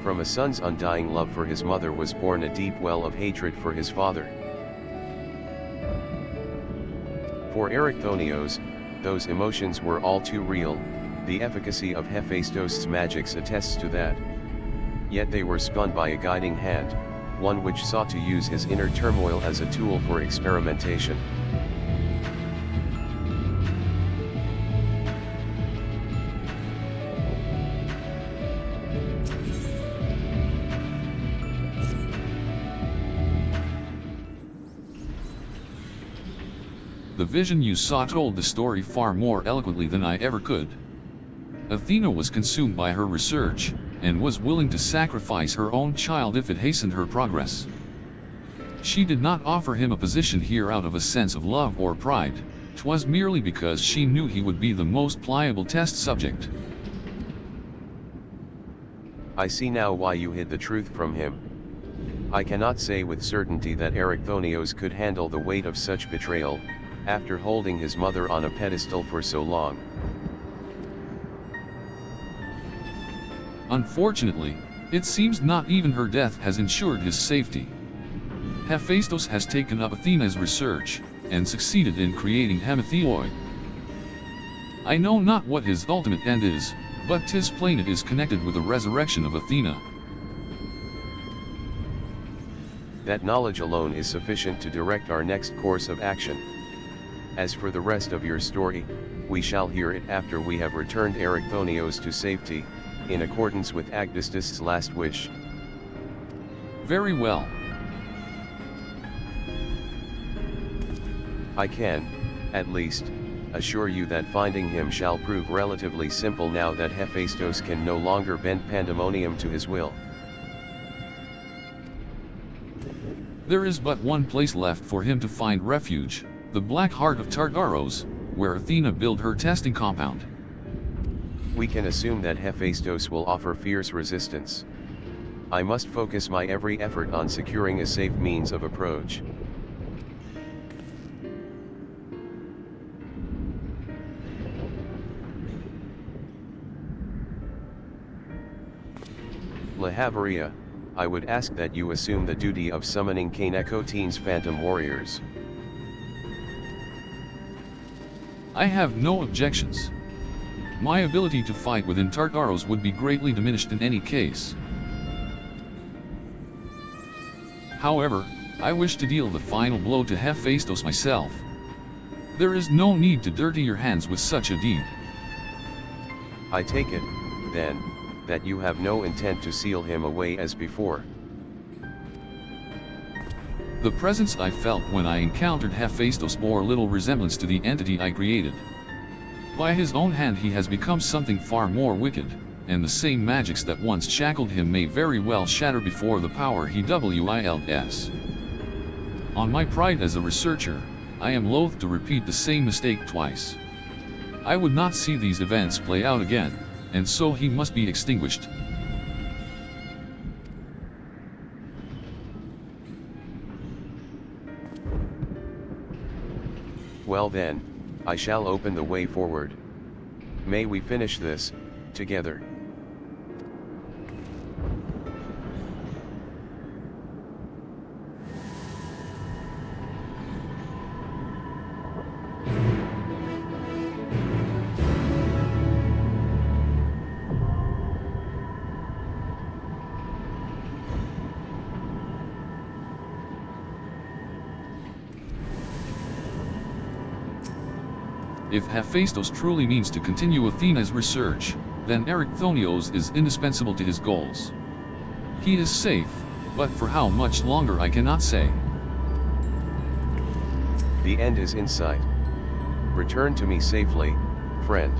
From a son's undying love for his mother was born a deep well of hatred for his father. For Erichthonios, those emotions were all too real. The efficacy of Hephaistos' magics attests to that. Yet they were spun by a guiding hand, one which sought to use his inner turmoil as a tool for experimentation. The vision you saw told the story far more eloquently than I ever could. Athena was consumed by her research, and was willing to sacrifice her own child if it hastened her progress. She did not offer him a position here out of a sense of love or pride, 'twas merely because she knew he would be the most pliable test subject. I see now why you hid the truth from him. I cannot say with certainty that Erichthonios could handle the weight of such betrayal, after holding his mother on a pedestal for so long. Unfortunately, it seems not even her death has ensured his safety. Hephaistos has taken up Athena's research, and succeeded in creating hemitheioi. I know not what his ultimate end is, but 'tis plain it is connected with the resurrection of Athena. That knowledge alone is sufficient to direct our next course of action. As for the rest of your story, we shall hear it after we have returned Erichthonios to safety, in accordance with Abyssos' last wish. Very well. I can, at least, assure you that finding him shall prove relatively simple now that Hephaistos can no longer bend Pandemonium to his will. There is but one place left for him to find refuge, the Black Heart of Tartaros, where Athena built her testing compound. We can assume that Hephaistos will offer fierce resistance. I must focus my every effort on securing a safe means of approach. Lahabrea, I would ask that you assume the duty of summoning K'nekotein's phantom warriors. I have no objections. My ability to fight within Tartaros would be greatly diminished in any case. However, I wish to deal the final blow to Hephaistos myself. There is no need to dirty your hands with such a deed. I take it, then, that you have no intent to seal him away as before. The presence I felt when I encountered Hephaistos bore little resemblance to the entity I created. By his own hand he has become something far more wicked, and the same magics that once shackled him may very well shatter before the power he wields. On my pride as a researcher, I am loath to repeat the same mistake twice. I would not see these events play out again, and so he must be extinguished. Well then, I shall open the way forward. May we finish this, together. If Hephaistos truly means to continue Athena's research, then Erichthonios is indispensable to his goals. He is safe, but for how much longer I cannot say. The end is in sight. Return to me safely, friend.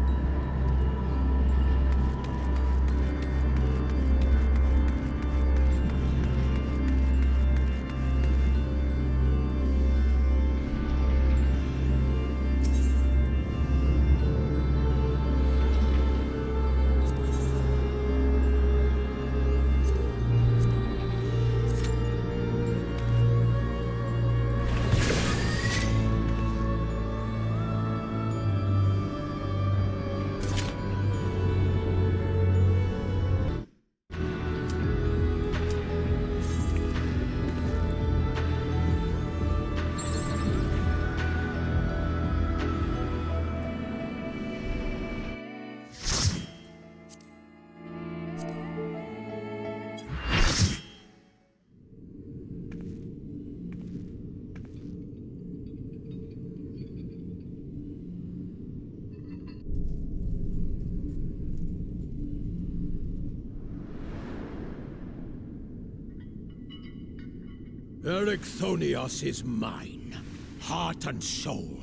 Erichthonios is mine, heart and soul.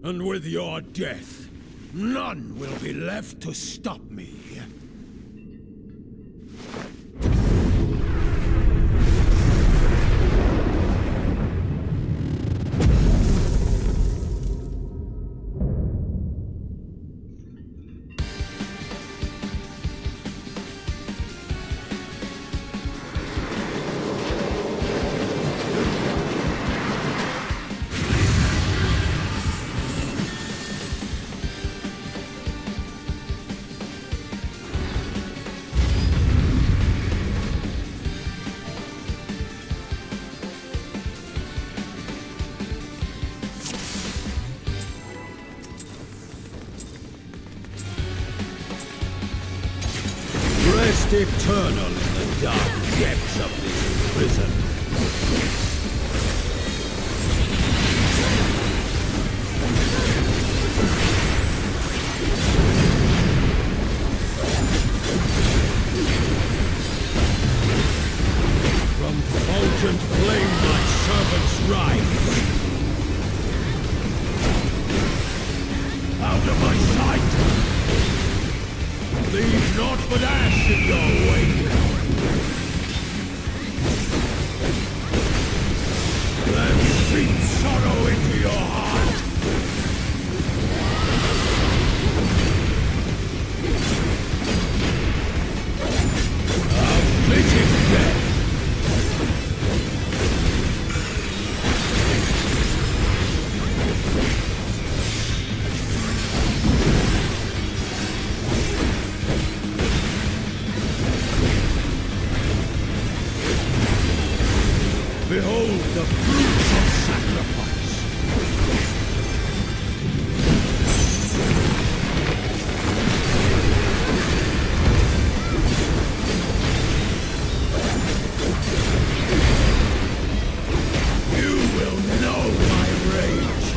And with your death, none will be left to stop me. Rest eternal in the dark depths of this prison. From fulgent flame my servants rise. Out of my sight! Leave naught but ash in your wake. Let deep sorrow into your heart. A fleeting death. Behold the fruits of sacrifice! You will know my rage!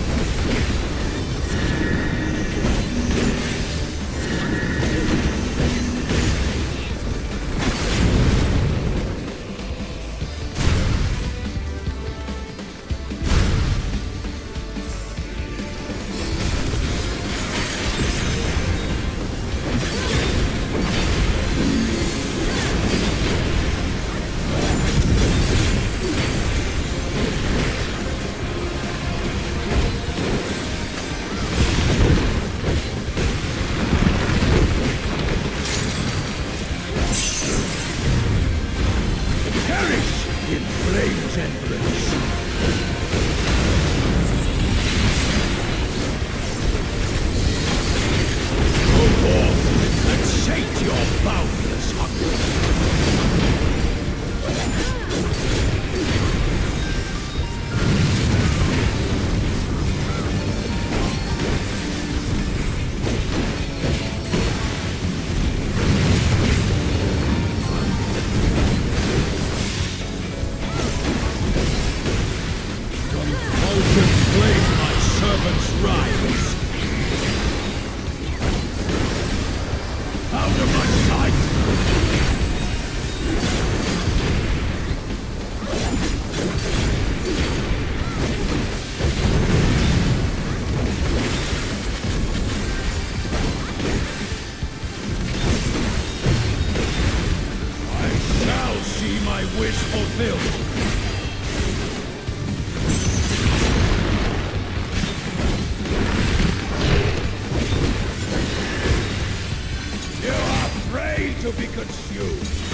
To be consumed. Your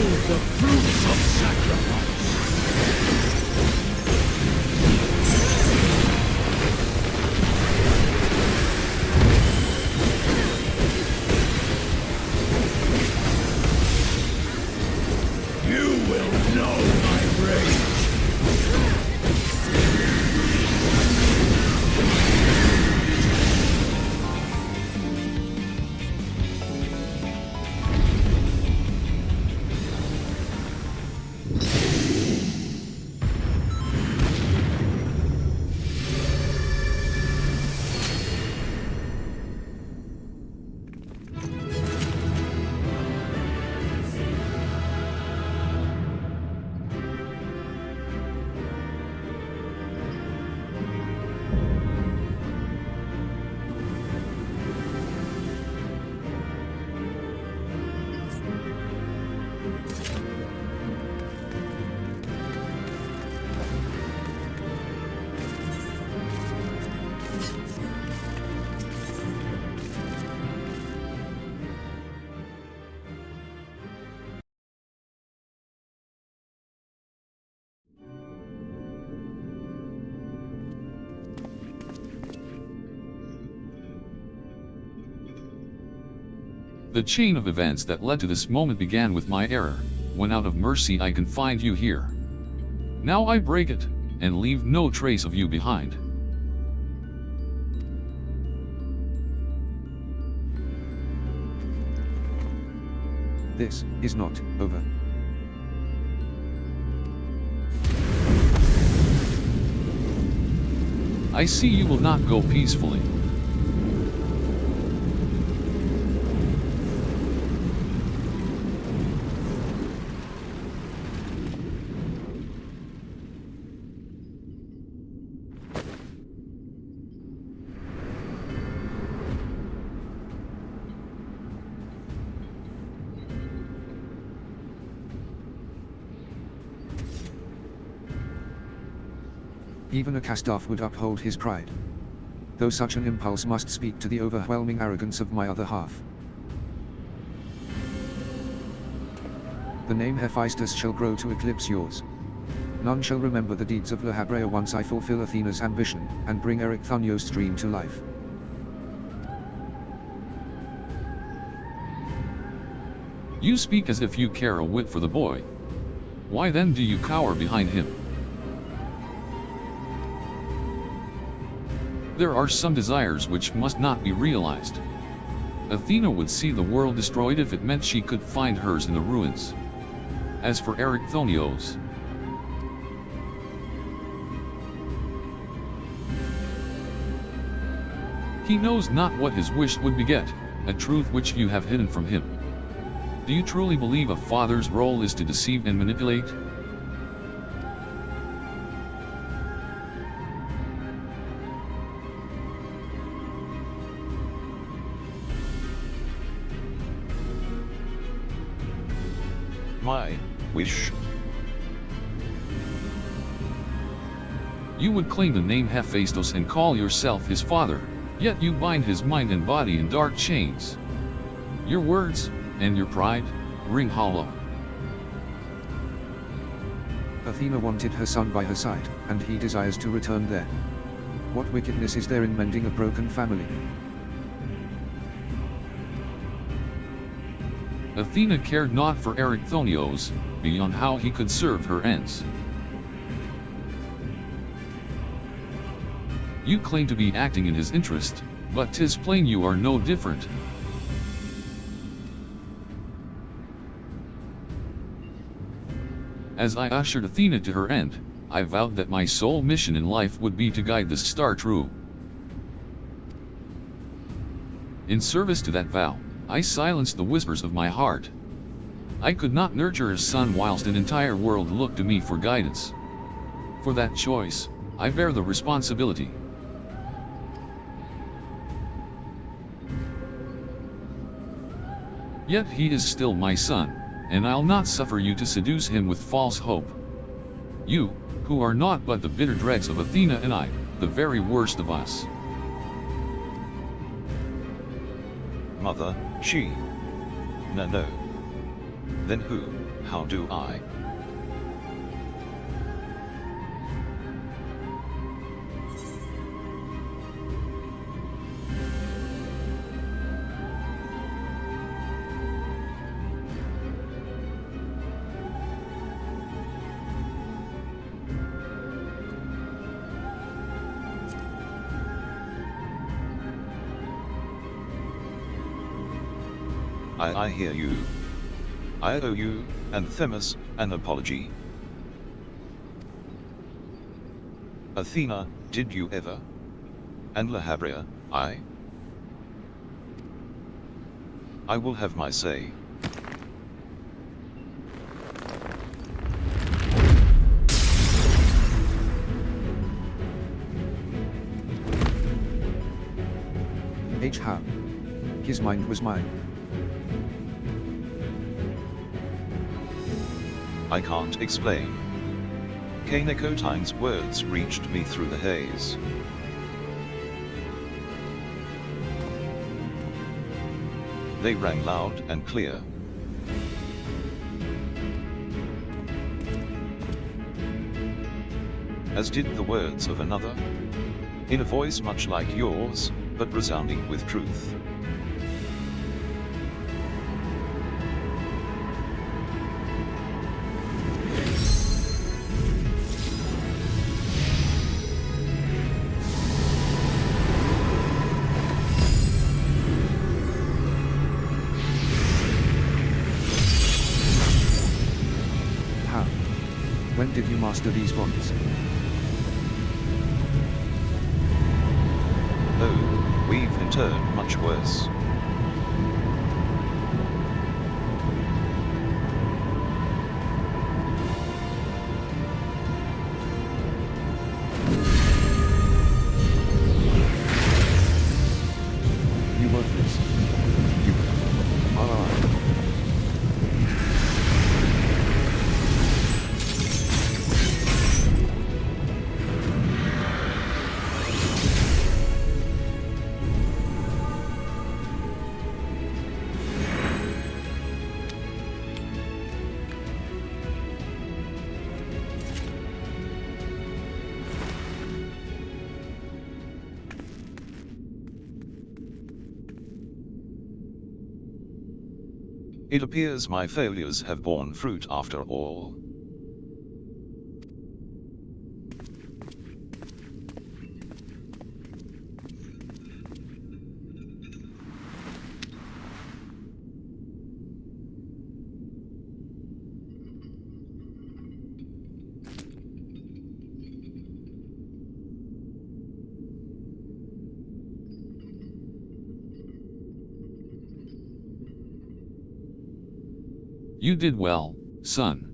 yield the fruits of sacrifice. You will know my rage. The chain of events that led to this moment began with my error, when out of mercy I confined you here. Now I break it, and leave no trace of you behind. This is not over. I see you will not go peacefully. Even a cast-off would uphold his pride. Though such an impulse must speak to the overwhelming arrogance of my other half. The name Hephaistos shall grow to eclipse yours. None shall remember the deeds of Lahabrea once I fulfill Athena's ambition, and bring Erichthonios' dream to life. You speak as if you care a whit for the boy. Why then do you cower behind him? There are some desires which must not be realized. Athena would see the world destroyed if it meant she could find hers in the ruins. As for Erichthonios, he knows not what his wish would beget, a truth which you have hidden from him. Do you truly believe a father's role is to deceive and manipulate? My wish. You would claim the name Hephaistos and call yourself his father, yet you bind his mind and body in dark chains. Your words, and your pride, ring hollow. Athena wanted her son by her side, and he desires to return there. What wickedness is there in mending a broken family? Athena cared not for Erichthonios, beyond how he could serve her ends. You claim to be acting in his interest, but 'tis plain you are no different. As I ushered Athena to her end, I vowed that my sole mission in life would be to guide the star true. In service to that vow, I silenced the whispers of my heart. I could not nurture a son whilst an entire world looked to me for guidance. For that choice, I bear the responsibility. Yet he is still my son, and I'll not suffer you to seduce him with false hope. You, who are naught but the bitter dregs of Athena and I, the very worst of us. Mother, she. No. Then who? How do I? I hear you. I owe you, and Themis, an apology. Athena, did you ever? And Lahabrea, I will have my say. How? His mind was mine. I can't explain. K'nekotein's words reached me through the haze. They rang loud and clear. As did the words of another, in a voice much like yours, but resounding with truth. When did you master these bonds? Oh, we've in turn much worse. You worthless. You are alive. It appears my failures have borne fruit after all. You did well, son.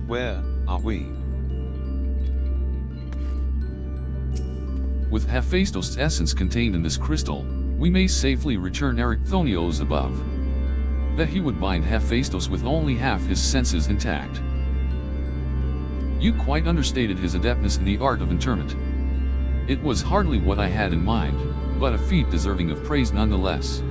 Where are we? With Hephaistos' essence contained in this crystal, we may safely return Erichthonios above. That he would bind Hephaistos with only half his senses intact. You quite understated his adeptness in the art of interment. It was hardly what I had in mind, but a feat deserving of praise nonetheless.